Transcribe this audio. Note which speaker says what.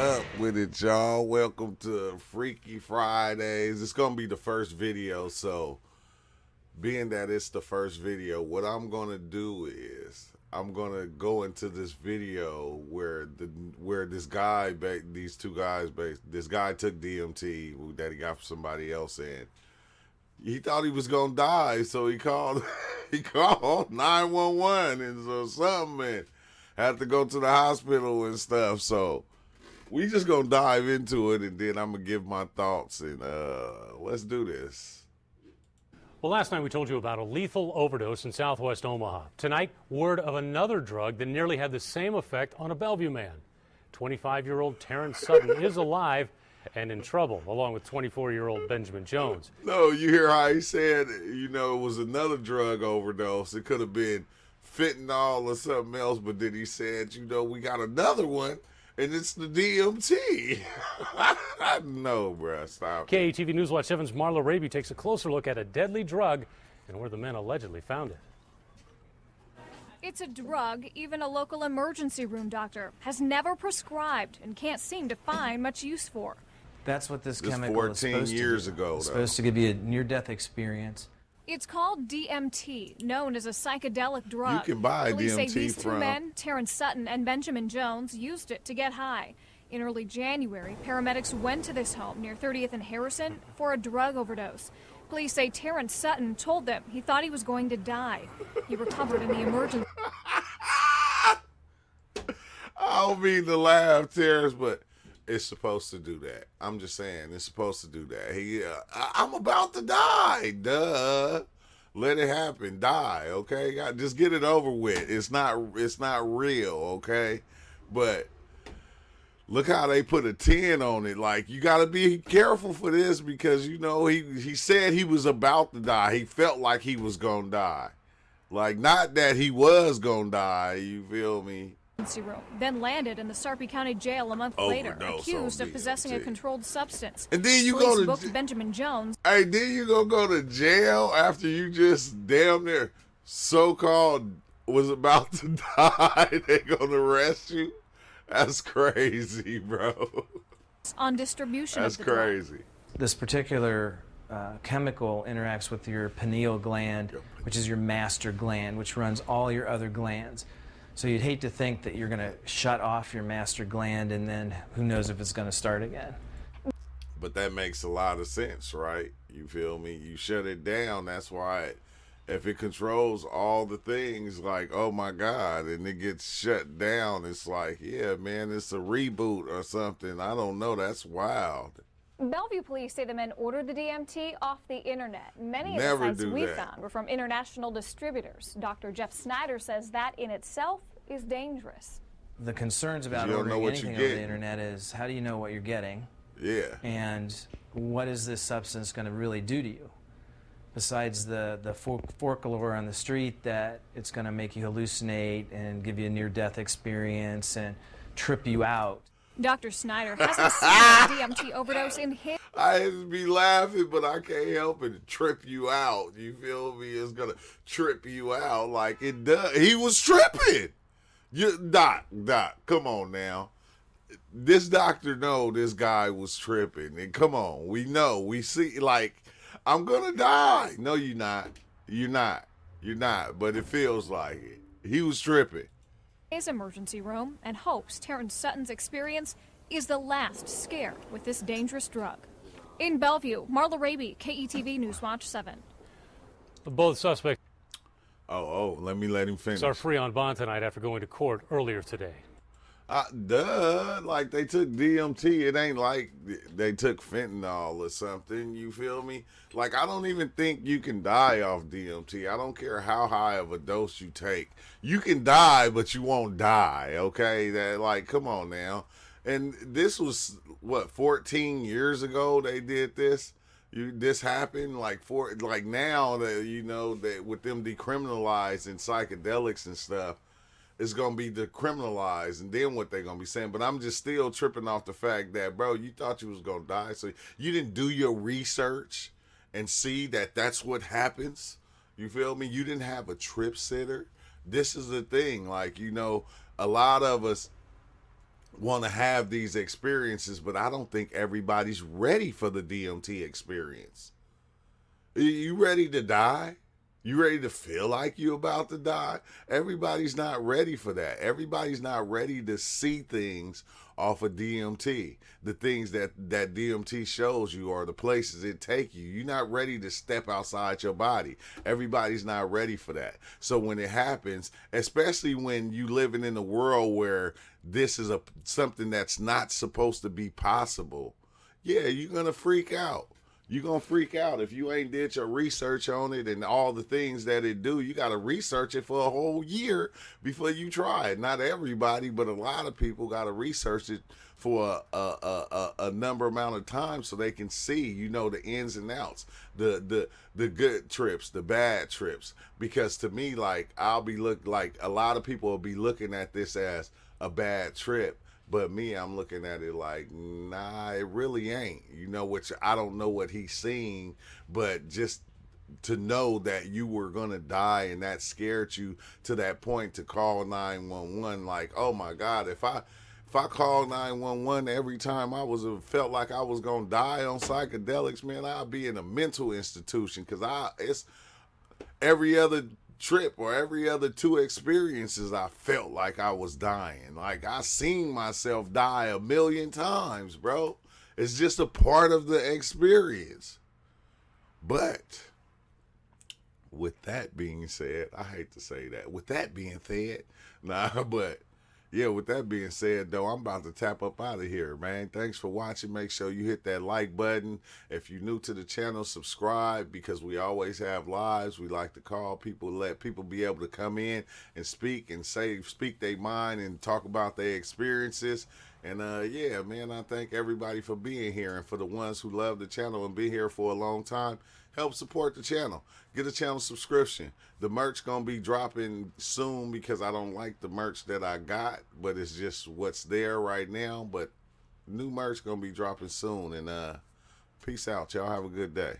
Speaker 1: up with it, y'all? Welcome to Freaky Fridays. It's gonna be the first video, so being that it's the first video, what I'm gonna do is I'm gonna go into this video where this guy, these two guys, this guy took DMT that he got from somebody else, and he thought he was gonna die, so he called 911 and so something, and had to go to the hospital and stuff. So we just gonna dive into it, and then I'm gonna give my thoughts, and let's do this.
Speaker 2: Well, last night we told you about a lethal overdose in southwest Omaha. Tonight, word of another drug that nearly had the same effect on a Bellevue man. 25-year-old Terrence Sutton is alive and in trouble, along with 24-year-old Benjamin Jones.
Speaker 1: No, you hear how he said, it was another drug overdose. It could have been fentanyl or something else, but then he said, we got another one, and it's the DMT. No, bro, stop.
Speaker 2: KATV News Watch 7's Marla Raby takes a closer look at a deadly drug and where the men allegedly found it.
Speaker 3: It's a drug even a local emergency room doctor has never prescribed and can't seem to find much use for.
Speaker 4: That's what this
Speaker 1: 14
Speaker 4: chemical is supposed
Speaker 1: years
Speaker 4: to do.
Speaker 1: ago,
Speaker 4: It's
Speaker 1: though.
Speaker 4: supposed to give you a near-death experience.
Speaker 3: It's called DMT, known as a psychedelic drug.
Speaker 1: You can buy
Speaker 3: Police say
Speaker 1: DMT
Speaker 3: these two
Speaker 1: from
Speaker 3: men, Terrence Sutton and Benjamin Jones, used it to get high. In early January, paramedics went to this home near 30th and Harrison for a drug overdose. Police say Terrence Sutton told them he thought he was going to die. He recovered in the emergency.
Speaker 1: I don't mean to laugh, Terrence, but it's supposed to do that. I'm just saying, it's supposed to do that. I'm about to die. Duh. Let it happen. Die, okay? Just get it over with. It's not real, okay? But look how they put a 10 on it. Like, you got to be careful for this because, he said he was about to die. He felt like he was going to die. Like, not that he was going to die, you feel me?
Speaker 3: Room, then landed in the Sarpy County Jail a month later, accused of possessing a controlled substance.
Speaker 1: And then you
Speaker 3: Police
Speaker 1: go to
Speaker 3: booked Benjamin Jones.
Speaker 1: Hey, then you gonna go to jail after you just damn near so-called was about to die. They gonna arrest you? That's crazy, bro.
Speaker 3: On distribution
Speaker 1: That's
Speaker 3: of the drug.
Speaker 1: crazy.
Speaker 4: This particular chemical interacts with your pineal gland, which is your master gland, which runs all your other glands. So you'd hate to think that you're going to shut off your master gland and then who knows if it's going to start again.
Speaker 1: But that makes a lot of sense, right? You feel me? You shut it down. That's why if it controls all the things, like, oh my God, and it gets shut down, it's like, yeah, man, it's a reboot or something. I don't know. That's wild.
Speaker 3: Bellevue police say the men ordered the DMT off the internet. Many
Speaker 1: Never
Speaker 3: of the sites we
Speaker 1: that.
Speaker 3: found were from international distributors. Dr. Jeff Snyder says that in itself is dangerous.
Speaker 4: The concerns about
Speaker 1: You don't know
Speaker 4: ordering
Speaker 1: what
Speaker 4: anything
Speaker 1: you're
Speaker 4: over the
Speaker 1: getting.
Speaker 4: internet is how do you know what you're getting?
Speaker 1: Yeah.
Speaker 4: And what is this substance going to really do to you? Besides the folklore on the street that it's going to make you hallucinate and give you a near-death experience and trip you out.
Speaker 3: Dr. Snyder hasn't seen a DMT overdose in his...
Speaker 1: I hate to be laughing, but I can't help it. Trip you out. You feel me? It's gonna trip you out like it does. He was tripping. Doc, come on now. This doctor know this guy was tripping. And come on, we know. We see, like, I'm gonna die. No, you're not. You're not. But it feels like it. He was tripping.
Speaker 3: His emergency room and hopes Terrence Sutton's experience is the last scare with this dangerous drug. In Bellevue, Marla Raby, KETV News Watch 7.
Speaker 2: Both suspects
Speaker 1: Let him finish.
Speaker 2: are free on bond tonight after going to court earlier today.
Speaker 1: Like they took DMT. It ain't like they took fentanyl or something. You feel me? Like, I don't even think you can die off DMT. I don't care how high of a dose you take. You can die, but you won't die. Okay? That, like, come on now. And this was what, 14 years ago they did this. This happened like now that that with them decriminalizing psychedelics and stuff. It's going to be decriminalized, and then what they're going to be saying. But I'm just still tripping off the fact that, bro, you thought you was going to die, so you didn't do your research and see that that's what happens. You feel me? You didn't have a trip sitter. This is the thing. Like, a lot of us, want to have these experiences, but I don't think everybody's ready for the DMT experience. You ready to die? You ready to feel like you about to die? Everybody's not ready for that. Everybody's not ready to see things off of DMT. The things that DMT shows you or the places it take you. You're not ready to step outside your body. Everybody's not ready for that. So when it happens, especially when you living in a world where this is something that's not supposed to be possible, yeah, you're going to freak out. You're going to freak out if you ain't did your research on it and all the things that it do. You got to research it for a whole year before you try it. Not everybody, but a lot of people got to research it for a number amount of time so they can see, you know, the ins and outs, the good trips, the bad trips. Because to me, like, like a lot of people will be looking at this as a bad trip. But me, I'm looking at it like, nah, it really ain't. You know, which I don't know what he's seeing, but just to know that you were going to die and that scared you to that point to call 911, like, oh my God, if I called 911 every time I felt like I was going to die on psychedelics, man, I'd be in a mental institution, because it's every other trip or every other 2 experiences I felt like I was dying. Like, I seen myself die a million times, bro. It's just a part of the experience. But with that being said, I hate to say that. With that being said, but yeah, with that being said, though, I'm about to tap up out of here, man. Thanks for watching. Make sure you hit that like button. If you're new to the channel, subscribe, because we always have lives. We like to call people, let people be able to come in and speak their mind and talk about their experiences. And yeah, man, I thank everybody for being here. And for the ones who love the channel and been here for a long time, help support the channel. Get a channel subscription. The merch gonna be dropping soon, because I don't like the merch that I got, but it's just what's there right now. But new merch gonna be dropping soon. And peace out, y'all. Have a good day.